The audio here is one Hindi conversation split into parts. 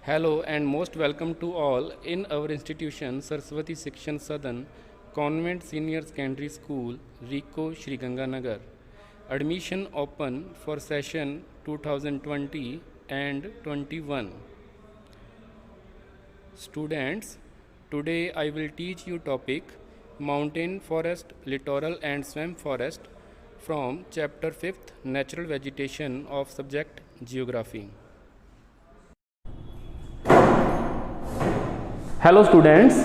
Hello and most welcome to all in our institution Saraswati Shikshan Sadan Convent Senior Secondary School, Rico, Sri Ganganagar. Admission open for session 2020 and 21. Students, today I will teach you topic Mountain Forest, Littoral and Swamp Forest from chapter 5th Natural Vegetation of subject Geography. Hello students,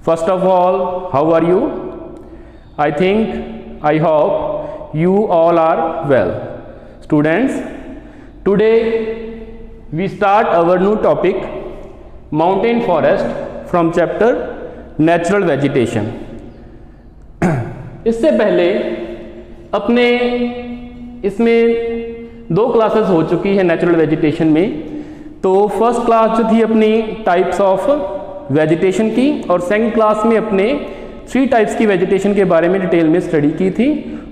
first of all, how are you? I hope you all are well. Students, today we start our new topic Mountain Forest from chapter Natural Vegetation. इससे पहले अपने इसमें दो क्लासेस हो चुकी है नेचुरल वेजिटेशन में। तो फर्स्ट क्लास जो थी अपनी टाइप्स ऑफ वेजिटेशन की और सेकंड क्लास में अपने 3 टाइप्स की वेजिटेशन के बारे में डिटेल में स्टडी की थी।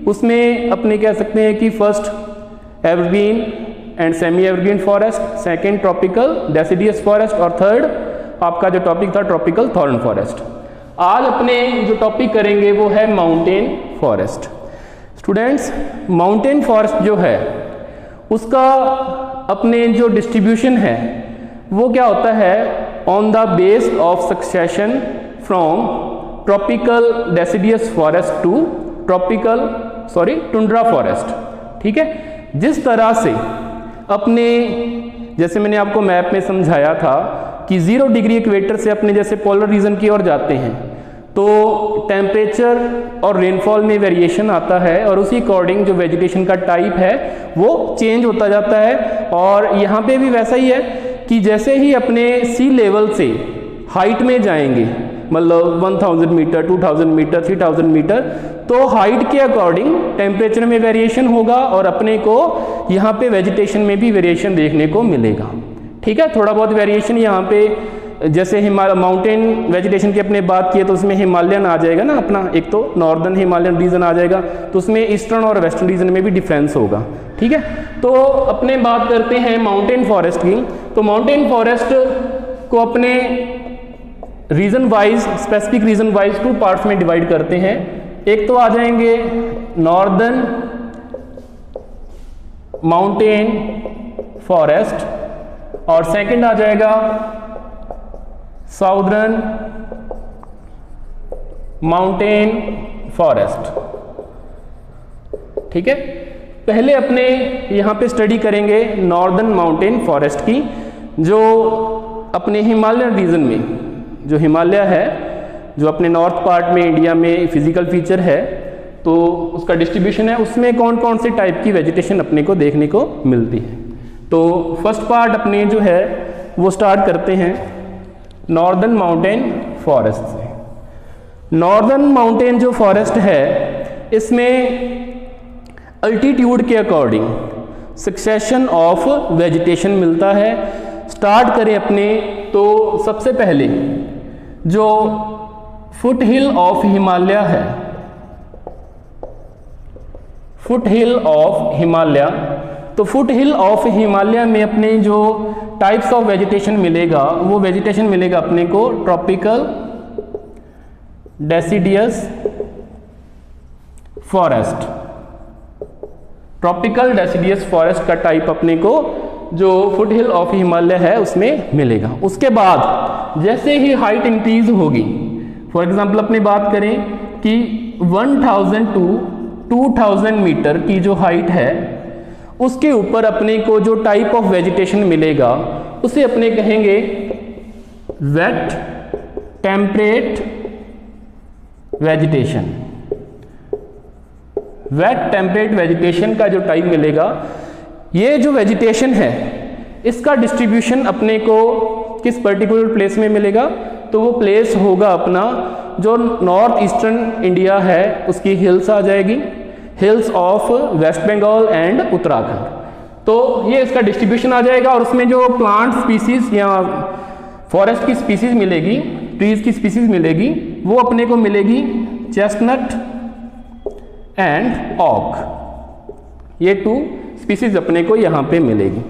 उसमें अपने कह सकते हैं कि first evergreen and semi evergreen forest, second tropical deciduous forest और थर्ड आपका जो टॉपिक था ट्रॉपिकल थॉर्न फॉरेस्ट। आज अपने जो टॉपिक करेंगे वो है mountain forest. Students, mountain forest जो है उसका अपने जो डिस्ट्रीब्यूशन है वो क्या होता है, on the base of succession from tropical deciduous forest to tundra forest. ठीक है, जिस तरह से अपने जैसे मैंने आपको मैप में समझाया था कि 0 डिग्री इक्वेटर से अपने जैसे पोलर रीजन की ओर जाते हैं तो टेम्परेचर और रेनफॉल में वेरिएशन आता है और उसी अकॉर्डिंग जो वेजिटेशन का टाइप है वो चेंज होता जाता है। और यहाँ पे भी वैसा ही है कि जैसे ही अपने सी लेवल से हाइट में जाएंगे, मतलब 1000 मीटर, 2000 मीटर, 3000 मीटर, तो हाइट के अकॉर्डिंग टेम्परेचर में वेरिएशन होगा और अपने को यहाँ पे वेजिटेशन में भी वेरिएशन देखने को मिलेगा। ठीक है, थोड़ा बहुत वेरिएशन यहाँ पे जैसे माउंटेन वेजिटेशन की अपने बात किए तो उसमें हिमालयन आ जाएगा ना अपना, एक तो नॉर्दर्न हिमालयन रीजन आ जाएगा, तो उसमें ईस्टर्न और वेस्टर्न रीजन में भी डिफरेंस होगा। ठीक है, तो अपने बात करते हैं माउंटेन फॉरेस्ट की। तो माउंटेन फॉरेस्ट को अपने region wise, specific region wise 2 parts में डिवाइड करते हैं। एक तो आ जाएंगे नॉर्दर्न माउंटेन फॉरेस्ट और सेकंड आ जाएगा साउदर्न माउंटेन फॉरेस्ट। ठीक है, पहले अपने यहाँ पे स्टडी करेंगे नॉर्दर्न माउंटेन फॉरेस्ट की, जो अपने हिमालयन रीजन में, जो हिमालय है जो अपने नॉर्थ पार्ट में इंडिया में फिजिकल फीचर है, तो उसका डिस्ट्रीब्यूशन है, उसमें कौन कौन से टाइप की वेजिटेशन अपने को देखने को मिलती है। तो फर्स्ट पार्ट अपने जो है वो स्टार्ट करते हैं नॉर्दर्न माउंटेन फॉरेस्ट से। नॉर्दर्न माउंटेन जो फॉरेस्ट है इसमें अल्टीट्यूड के अकॉर्डिंग सक्सेशन ऑफ वेजिटेशन मिलता है। स्टार्ट करें अपने तो सबसे पहले जो फुट हिल ऑफ हिमालय है, फुट हिल ऑफ हिमालय, तो फुट हिल ऑफ हिमालय में अपने जो टाइप्स ऑफ वेजिटेशन मिलेगा वो वेजिटेशन मिलेगा अपने को tropical deciduous forest. Tropical deciduous forest का टाइप अपने को जो फुट हिल ऑफ हिमालय है उसमें मिलेगा। उसके बाद जैसे ही हाइट इंक्रीज होगी, फॉर एग्जांपल अपनी बात करें कि 1000 टू 2000 मीटर की जो हाइट है उसके ऊपर अपने को जो टाइप ऑफ वेजिटेशन मिलेगा उसे अपने कहेंगे wet temperate vegetation. Wet temperate vegetation का जो टाइप मिलेगा, ये जो वेजिटेशन है इसका डिस्ट्रीब्यूशन अपने को किस पर्टिकुलर प्लेस में मिलेगा, तो वो प्लेस होगा अपना जो नॉर्थ ईस्टर्न इंडिया है उसकी हिल्स आ जाएगी, hills of West Bengal and Uttarakhand. तो ये इसका डिस्ट्रीब्यूशन आ जाएगा और उसमें जो प्लांट स्पीसीज या फॉरेस्ट की स्पीसीज मिलेगी, ट्रीज की स्पीसीज मिलेगी, वो अपने को मिलेगी चेस्टनट एंड ऑक। ये 2 स्पीसीज अपने को यहाँ पे मिलेगी।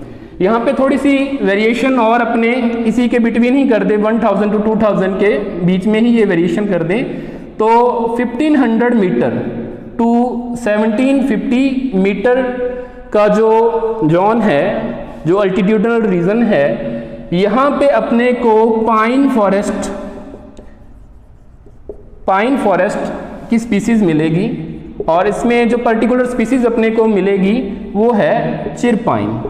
यहाँ पे थोड़ी सी वेरिएशन और अपने इसी के बिटवीन ही कर दे, 1000 to 2000 के बीच में ही ये वेरिएशन कर दें, तो 1500 मीटर टू 1750 मीटर का जो जोन है, जो अल्टीट्यूडनल रीजन है, यहाँ पे अपने को पाइन फॉरेस्ट की स्पीसीज मिलेगी, और इसमें जो पर्टिकुलर स्पीसीज अपने को मिलेगी वो है चिरपाइन।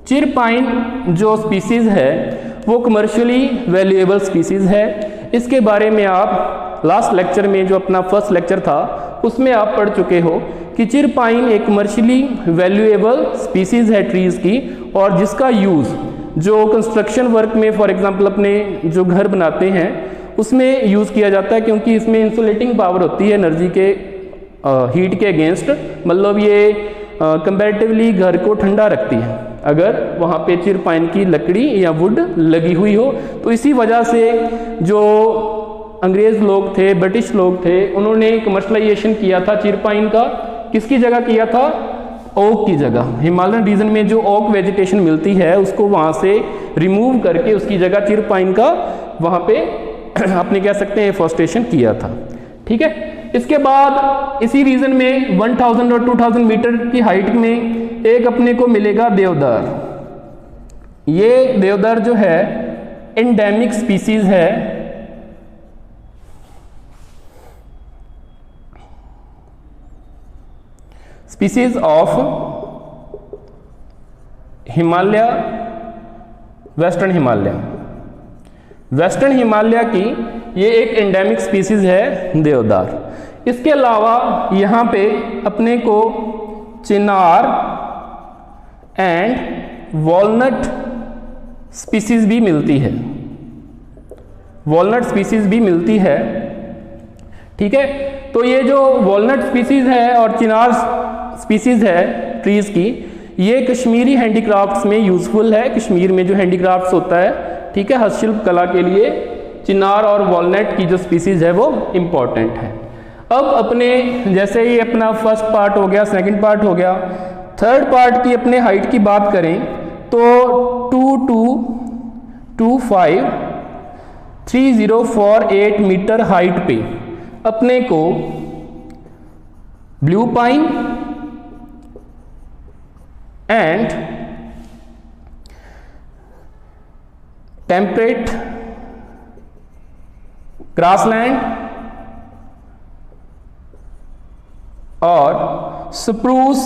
चिरपाइन जो स्पीसीज है वो कमर्शियली वैल्यूएबल स्पीसीज है। इसके बारे में आप लास्ट लेक्चर में, जो अपना फर्स्ट लेक्चर था, उसमें आप पढ़ चुके हो कि चिरपाइन एक कमर्शियली वैल्यूएबल स्पीसीज है ट्रीज की, और जिसका यूज़ जो कंस्ट्रक्शन वर्क में, फॉर एग्जांपल अपने जो घर बनाते हैं उसमें यूज़ किया जाता है, क्योंकि इसमें इंसुलेटिंग पावर होती है एनर्जी के हीट के अगेंस्ट, मतलब ये कंपैरेटिवली घर को ठंडा रखती है अगर वहाँ पे चिरपाइन की लकड़ी या वुड लगी हुई हो। तो इसी वजह से जो अंग्रेज लोग थे, ब्रिटिश लोग थे, उन्होंने कमर्शलाइजेशन किया था चिरपाइन का। किसकी जगह किया था? ओक की जगह। हिमालयन रीजन में जो ओक वेजिटेशन मिलती है उसको वहाँ से रिमूव करके उसकी जगह चिरपाइन का वहाँ पे आपने कह सकते हैं एफॉरेस्टेशन किया था। ठीक है, इसके बाद इसी रीजन में 1000 और 2000 मीटर की हाइट में एक अपने को मिलेगा देवदार। ये देवदार जो है एंडेमिक स्पीसीज है, species of Himalaya, western Himalaya. Western Himalaya की ये एक एंडेमिक स्पीसीज है देवदार। इसके अलावा यहाँ पे अपने को चिनार एंड वॉलनट स्पीसीज भी मिलती है, वॉलनट स्पीसीज भी मिलती है। ठीक है, तो ये जो वॉलनट स्पीसीज है और चिनार स्पीसीज है ट्रीज की, ये कश्मीरी हैंडीक्राफ्ट्स में यूजफुल है। कश्मीर में जो हैंडीक्राफ्ट्स होता है, ठीक है, हस्तशिल्प कला के लिए चिनार और वॉलनट की जो स्पीसीज है वो इम्पॉर्टेंट है। अब अपने जैसे ये अपना फर्स्ट पार्ट हो गया, सेकंड पार्ट हो गया, थर्ड पार्ट की अपने हाइट की बात करें तो 22253048 मीटर हाइट पे अपने को blue pine and temperate grassland और स्प्रूस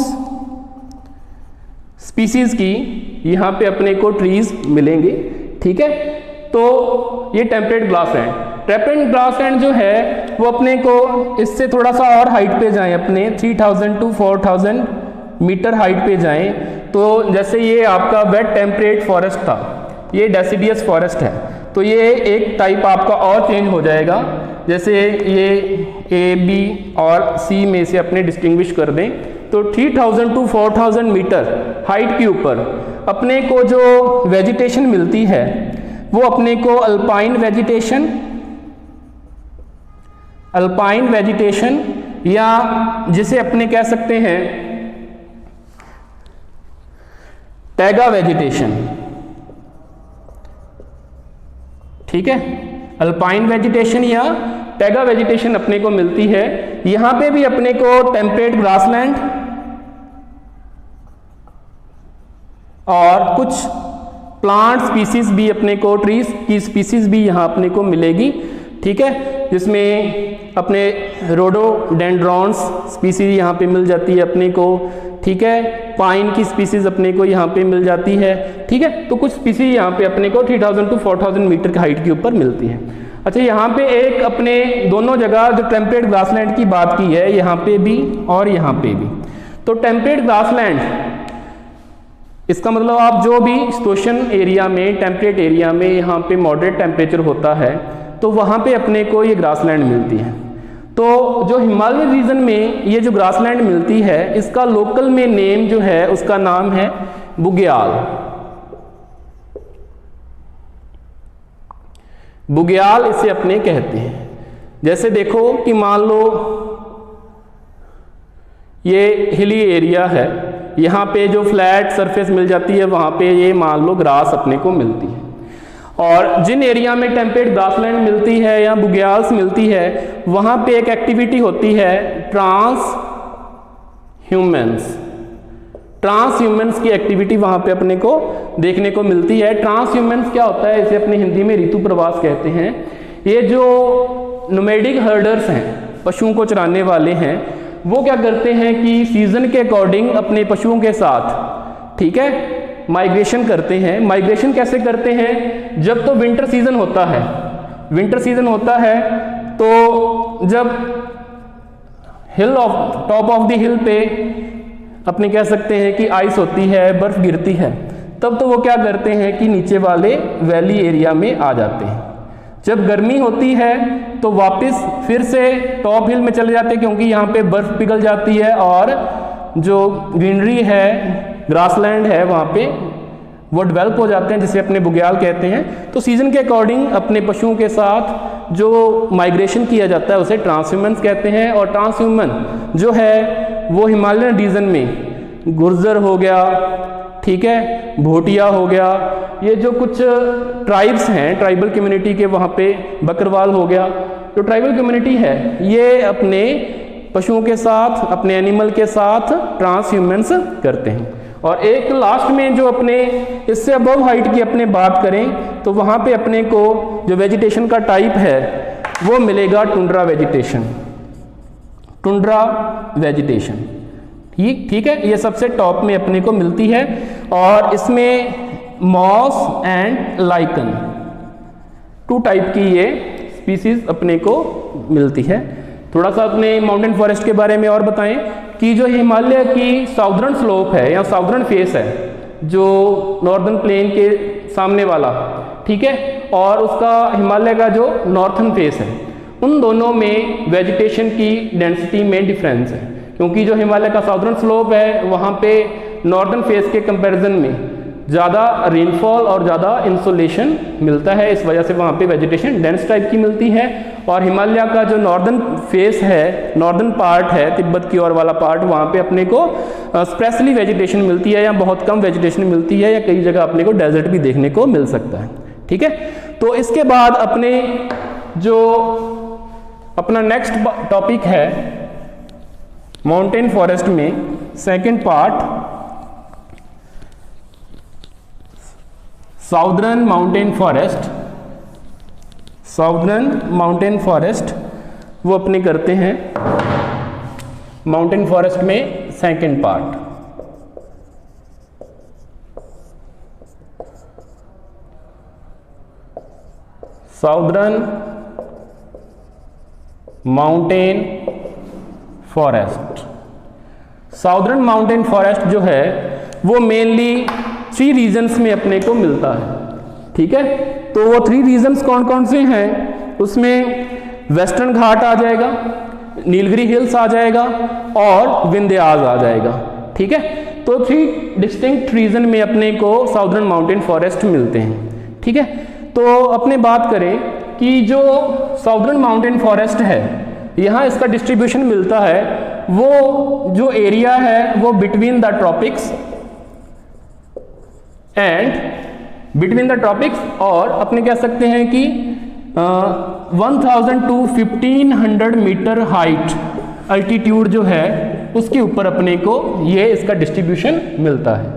स्पीसीज की यहां पे अपने को ट्रीज मिलेंगे। ठीक है, तो ये टेम्परेट ग्रासलैंड, टेम्परेट ग्रासलैंड जो है वो अपने को इससे थोड़ा सा और हाइट पे जाएं, अपने 3000 to 4000 मीटर हाइट पे जाएं, तो जैसे ये आपका वेट टेम्परेट फॉरेस्ट था, ये डेसिडियस फॉरेस्ट है, तो ये एक टाइप आपका और चेंज हो जाएगा। जैसे ये ए, बी और सी में से अपने डिस्टिंग्विश कर दें, तो 3000 to 4000 मीटर हाइट के ऊपर अपने को जो वेजिटेशन मिलती है वो अपने को अल्पाइन वेजिटेशन या जिसे अपने कह सकते हैं टैगा वेजिटेशन। ठीक है, अल्पाइन वेजिटेशन या टैगा वेजिटेशन अपने को मिलती है। यहां पे भी अपने को टेम्परेट ग्रासलैंड और कुछ प्लांट स्पीसीज भी अपने को, ट्रीज की स्पीसीज भी यहां अपने को मिलेगी। ठीक है, जिसमें अपने रोडोडेंड्रॉन्स स्पीसीज यहां पे मिल जाती है अपने को। ठीक है, पाइन की स्पीसीज अपने को यहाँ पे मिल जाती है। ठीक है, तो कुछ स्पीसीज यहाँ पे अपने को 3000 to 4000 मीटर की हाइट के ऊपर मिलती है। अच्छा, यहाँ पे एक अपने दोनों जगह जो टेम्परेट ग्रासलैंड की बात की है, यहाँ पे भी और यहाँ पे भी, तो टेम्परेट ग्रासलैंड इसका मतलब आप जो भी शीतोष्ण एरिया में, टेम्परेट एरिया में यहाँ पे मॉडरेट टेम्परेचर होता है तो वहाँ पे अपने को ये ग्रासलैंड मिलती है। तो जो हिमालयन रीजन में ये जो ग्रासलैंड मिलती है, इसका लोकल में नेम जो है उसका नाम है बुग्याल। बुग्याल इसे अपने कहते हैं। जैसे देखो कि मान लो ये हिली एरिया है, यहाँ पे जो फ्लैट सरफेस मिल जाती है वहाँ पे ये मान लो ग्रास अपने को मिलती है। और जिन एरिया में टेम्परेट ग्रासलैंड मिलती है या बुग्याल्स मिलती है वहाँ पे एक एक्टिविटी होती है ट्रांसह्यूमेंस की एक्टिविटी वहाँ पे अपने को देखने को मिलती है। ट्रांसह्यूमेंस क्या होता है, इसे अपने हिंदी में ऋतु प्रवास कहते हैं। ये जो नोमैडिक हर्डर्स हैं, पशुओं को चराने वाले हैं, वो क्या करते हैं कि सीजन के अकॉर्डिंग अपने पशुओं के साथ, ठीक है, माइग्रेशन करते हैं। माइग्रेशन कैसे करते हैं, जब तो विंटर सीजन होता है, तो जब टॉप ऑफ द हिल पे अपने कह सकते हैं कि आइस होती है, बर्फ गिरती है, तब तो वो क्या करते हैं कि नीचे वाले वैली एरिया में आ जाते हैं। जब गर्मी होती है तो वापस फिर से टॉप हिल में चले जाते हैं, क्योंकि यहाँ पे बर्फ पिघल जाती है और जो ग्रीनरी है, ग्रासलैंड है, वहाँ पे वो डेवलप हो जाते हैं, जिसे अपने बुग्याल कहते हैं। तो सीजन के अकॉर्डिंग अपने पशुओं के साथ जो माइग्रेशन किया जाता है उसे ट्रांसह्यूमन्स कहते हैं। और ट्रांसह्यूमन जो है वो हिमालयन रीजन में गुर्जर हो गया, ठीक है, भोटिया हो गया, ये जो कुछ ट्राइब्स हैं, ट्राइबल कम्युनिटी के, वहाँ पे बकरवाल हो गया, जो ट्राइबल कम्युनिटी है ये अपने पशुओं के साथ, अपने एनिमल के साथ ट्रांसह्यूमन्स करते हैं। और एक लास्ट में जो अपने इससे अबव हाइट की अपने बात करें तो वहाँ पे अपने को जो वेजिटेशन का टाइप है वो मिलेगा टुंड्रा वेजिटेशन। ठीक है, ये सबसे टॉप में अपने को मिलती है। और इसमें मॉस एंड लाइकन 2 टाइप की ये स्पीसीज अपने को मिलती है। थोड़ा सा अपने माउंटेन फॉरेस्ट के बारे में और बताएं कि जो हिमालय की साउदर्न स्लोप है या साउदर्न फेस है, जो नॉर्दर्न प्लेन के सामने वाला, ठीक है, और उसका हिमालय का जो नॉर्थन फेस है, उन दोनों में वेजिटेशन की डेंसिटी में डिफरेंस है। क्योंकि जो हिमालय का साउदर्न स्लोप है वहाँ पे नॉर्दर्न फेस के कंपैरिजन में ज़्यादा रेनफॉल और ज़्यादा इंसोलेशन मिलता है, इस वजह से वहाँ पे वेजिटेशन डेंस टाइप की मिलती है। और हिमालय का जो नॉर्दर्न फेस है, नॉर्दर्न पार्ट है, तिब्बत की ओर वाला पार्ट, वहाँ पे अपने को स्पेशली वेजिटेशन मिलती है या बहुत कम वेजिटेशन मिलती है, या कई जगह अपने को डेजर्ट भी देखने को मिल सकता है। ठीक है, तो इसके बाद अपने जो अपना नेक्स्ट टॉपिक है माउंटेन फॉरेस्ट में second part, southern mountain forest, वो अपने करते हैं माउंटेन फॉरेस्ट में second part. Southern mountain forest जो है वो मेनली 3 रीजन्स में अपने को मिलता है। ठीक है, तो वो 3 रीजन्स कौन कौन से हैं, उसमें वेस्टर्न घाट आ जाएगा, नीलगिरी हिल्स आ जाएगा और विंध्यास आ जाएगा। ठीक है, तो 3 डिस्टिंक्ट रीजन में अपने को साउदर्न माउंटेन फॉरेस्ट मिलते हैं। ठीक है, तो अपने बात करें कि जो साउदर्न माउंटेन फॉरेस्ट है, यहाँ इसका डिस्ट्रीब्यूशन मिलता है, वो जो एरिया है वो बिटवीन द ट्रॉपिक्स और अपने कह सकते हैं कि 1000 to 1500 मीटर हाइट अल्टीट्यूड जो है उसके ऊपर अपने को ये इसका डिस्ट्रीब्यूशन मिलता है।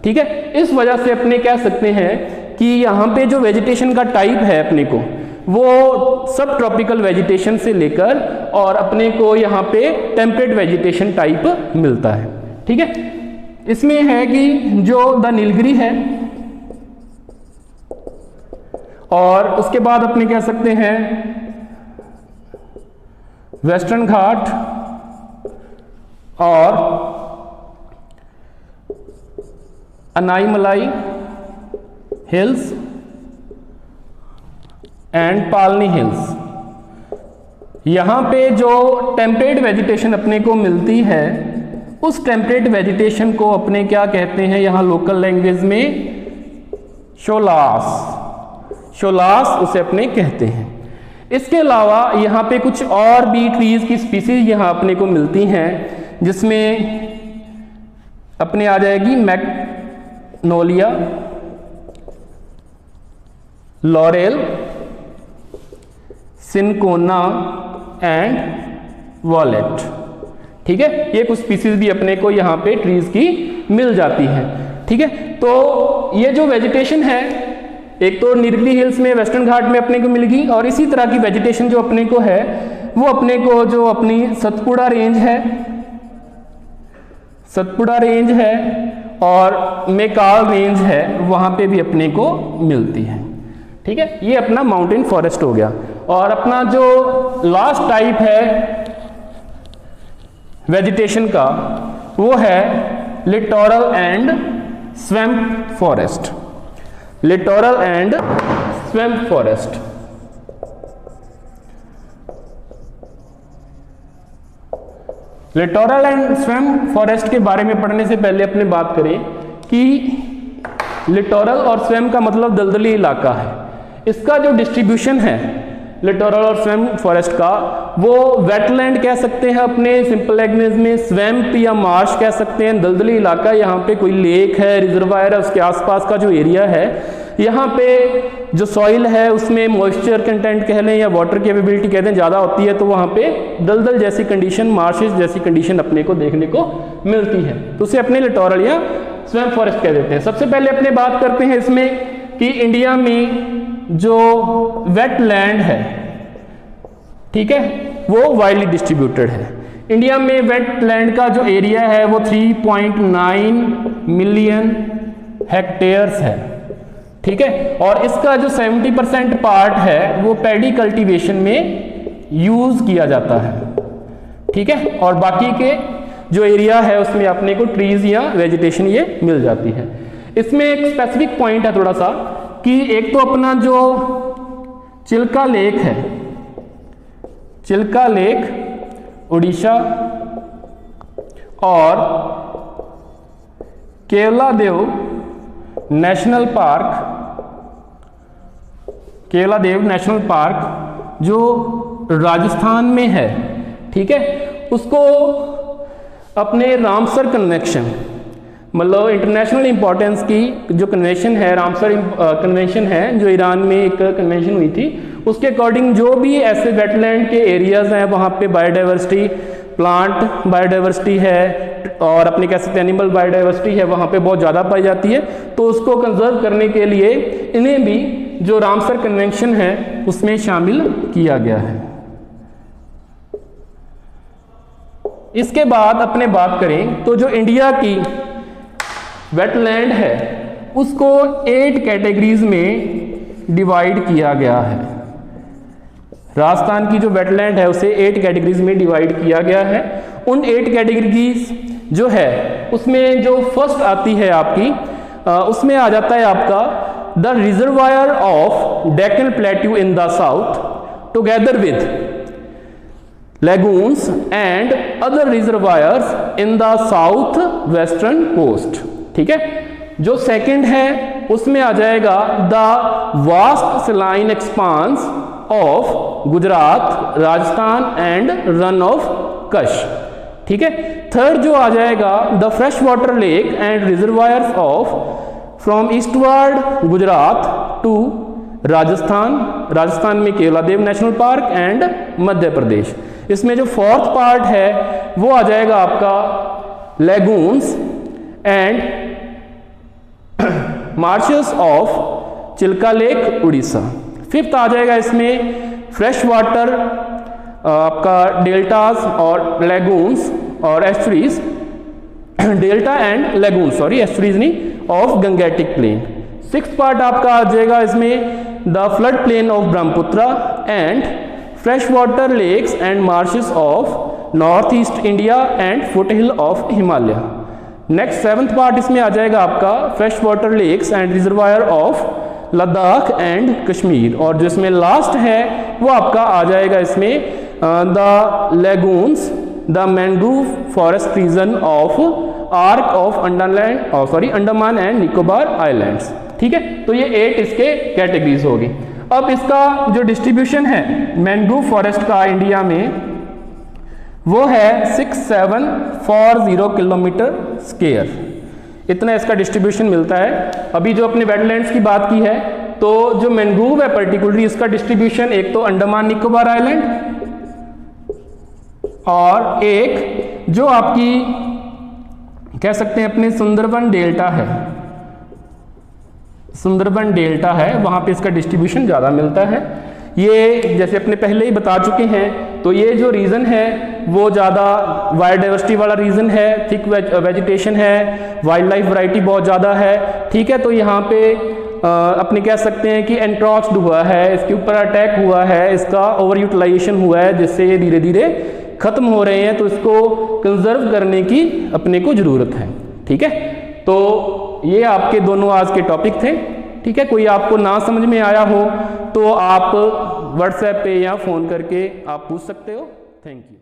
ठीक है, इस वजह से अपने कह सकते हैं कि यहाँ पे जो वेजिटेशन का टाइप है अपने को वो सब ट्रॉपिकल वेजिटेशन से लेकर और अपने को यहाँ पे टेम्परेट वेजिटेशन टाइप मिलता है। ठीक है, इसमें है कि जो द नीलगिरी है और उसके बाद अपने कह सकते हैं वेस्टर्न घाट और अनाईमलाई हिल्स एंड पालनी हिल्स। यहाँ पे जो टेम्परेट वेजिटेशन अपने को मिलती है उस टेम्परेट वेजिटेशन को अपने क्या कहते हैं, यहाँ लोकल लैंग्वेज में शोलास उसे अपने कहते हैं। इसके अलावा यहाँ पे कुछ और भी ट्रीज की स्पीसीज यहाँ अपने को मिलती हैं, जिसमें अपने आ जाएगी Magnolia, laurel, cinchona and wallet. ठीक है, ये कुछ स्पीसीज भी अपने को यहाँ पे ट्रीज की मिल जाती हैं। ठीक है, तो ये जो वेजिटेशन है, एक तो नीलगिरी हिल्स में वेस्टर्न घाट में अपने को मिलेगी, और इसी तरह की वेजिटेशन जो अपने को है वो अपने को जो अपनी सतपुड़ा रेंज है, सतपुड़ा रेंज है और मेकाल रेंज है, वहां पे भी अपने को मिलती है। ठीक है, ये अपना माउंटेन फॉरेस्ट हो गया। और अपना जो लास्ट टाइप है वेजिटेशन का वो है littoral and swamp forest. Littoral and swamp forest. Littoral and swamp forest के बारे में पढ़ने से पहले अपने बात करें कि लिटोरल और स्वैम्प का मतलब दलदली इलाका है। इसका जो डिस्ट्रीब्यूशन है लिटोरल और स्वैम्प फॉरेस्ट का, वो वेटलैंड कह सकते हैं अपने सिंपल लैंग्वेज में, स्वैम्प या मार्श कह सकते हैं, दलदली इलाका। यहाँ पे कोई लेक है, रिजर्वायर है, उसके आसपास का जो एरिया है, यहाँ पे जो सॉइल है उसमें मॉइस्चर कंटेंट कह लें या वाटर कैपेबिलिटी कहते हैं ज़्यादा होती है, तो वहाँ पे दलदल जैसी कंडीशन, मार्शेस जैसी कंडीशन अपने को देखने को मिलती है, तो उसे अपने लिटोरल या स्वैम्प फॉरेस्ट कह देते हैं। सबसे पहले अपने बात करते हैं इसमें कि इंडिया में जो वेटलैंड है, ठीक है, वो वाइडली डिस्ट्रीब्यूटेड है। इंडिया में वेटलैंड का जो एरिया है वो 3.9 मिलियन हेक्टेयर्स है। ठीक है, और इसका जो 70% पार्ट है वो पैडी कल्टीवेशन में यूज किया जाता है। ठीक है, और बाकी के जो एरिया है उसमें अपने को ट्रीज या वेजिटेशन ये मिल जाती है। इसमें एक स्पेसिफिक पॉइंट है थोड़ा सा कि एक तो अपना जो चिल्का लेक है, चिल्का लेक उड़ीसा और Keoladeo national park, Keoladeo national park जो राजस्थान में है, ठीक है, उसको अपने रामसर कन्वेंशन, मतलब इंटरनेशनल इंपॉर्टेंस की जो कन्वेंशन है, रामसर कन्वेंशन है, जो ईरान में एक कन्वेंशन हुई थी, उसके अकॉर्डिंग जो भी ऐसे वेटलैंड के एरियाज हैं वहाँ पे बायोडाइवर्सिटी, प्लांट बायोडाइवर्सिटी है और अपने कह सकते हैं एनिमल बायोडाइवर्सिटी है, वहाँ पे बहुत ज़्यादा पाई जाती है। तो उसको कंजर्व करने के लिए इन्हें भी जो रामसर कन्वेंशन है उसमें शामिल किया गया है। इसके बाद अपने बात करें तो जो इंडिया की वेटलैंड है उसको 8 कैटेगरीज में डिवाइड किया गया है। राजस्थान की जो वेटलैंड है उसे 8 कैटेगरीज में डिवाइड किया गया है। उन 8 कैटेगरीज जो है उसमें जो फर्स्ट आती है आपकी, उसमें आ जाता है आपका the reservoir of Deccan plateau in the south together with lagoons and other reservoirs in the south western coast। ठीक है, जो सेकंड है उसमें आ जाएगा the vast saline expanse of Gujarat, Rajasthan and Rann of Kutch. ठीक है, थर्ड जो आ जाएगा the fresh water lake and reservoirs of from eastward Gujarat to Rajasthan, Rajasthan में Keoladeo national park and Madhya Pradesh. इसमें जो फोर्थ पार्ट है वो आ जाएगा आपका lagoons and marshes of Chilka lake Orissa. Fifth आ जाएगा इसमें फ्रेश वाटर आपका डेल्टास और लेगून्स और estuaries, delta and lagoon, sorry estuaries नहीं, of Gangetic plain. Sixth part आपका आ जाएगा इसमें the flood plain of Brahmaputra and fresh water lakes and marshes of north east India and foothill of Himalaya. Next seventh part इसमें आ जाएगा आपका fresh water lakes and reservoir of Ladakh and Kashmir, और जो इसमें लास्ट है वो आपका आ जाएगा इसमें the lagoons, the mangrove forest region of arc of Andaman and Nicobar islands. ठीक है, तो ये 8 इसके कैटेगरीज होगी। अब इसका जो डिस्ट्रीब्यूशन है मैंग्रोव फॉरेस्ट का इंडिया में वो है 6740 किलोमीटर स्क्वायर। इतना इसका डिस्ट्रीब्यूशन मिलता है। अभी जो अपने वेटलैंड्स की बात की है, तो जो मैंग्रोव है पर्टिकुलरली इसका डिस्ट्रीब्यूशन एक तो अंडमान निकोबार आइलैंड और एक जो आपकी कह सकते हैं अपने सुंदरबन डेल्टा है, सुंदरबन डेल्टा है, वहां पे इसका डिस्ट्रीब्यूशन ज़्यादा मिलता है। ये जैसे अपने पहले ही बता चुके हैं, तो ये जो रीजन है वो ज़्यादा बायोडाइवर्सिटी वाला रीजन है, थिक वेजिटेशन है, वाइल्ड लाइफ वैरायटी बहुत ज़्यादा है, ठीक है। तो यहाँ पे अपने कह सकते हैं कि एंट्रॉक्स्ड हुआ है, इसके ऊपर अटैक हुआ है, इसका ओवर यूटिलाइजेशन हुआ है, जिससे ये धीरे धीरे खत्म हो रहे हैं। तो इसको कंजर्व करने की अपने को ज़रूरत है, ठीक है। तो ये आपके दोनों आज के टॉपिक थे, ठीक है। कोई आपको ना समझ में आया हो तो आप व्हाट्सएप पे या फ़ोन करके आप पूछ सकते हो। Thank you.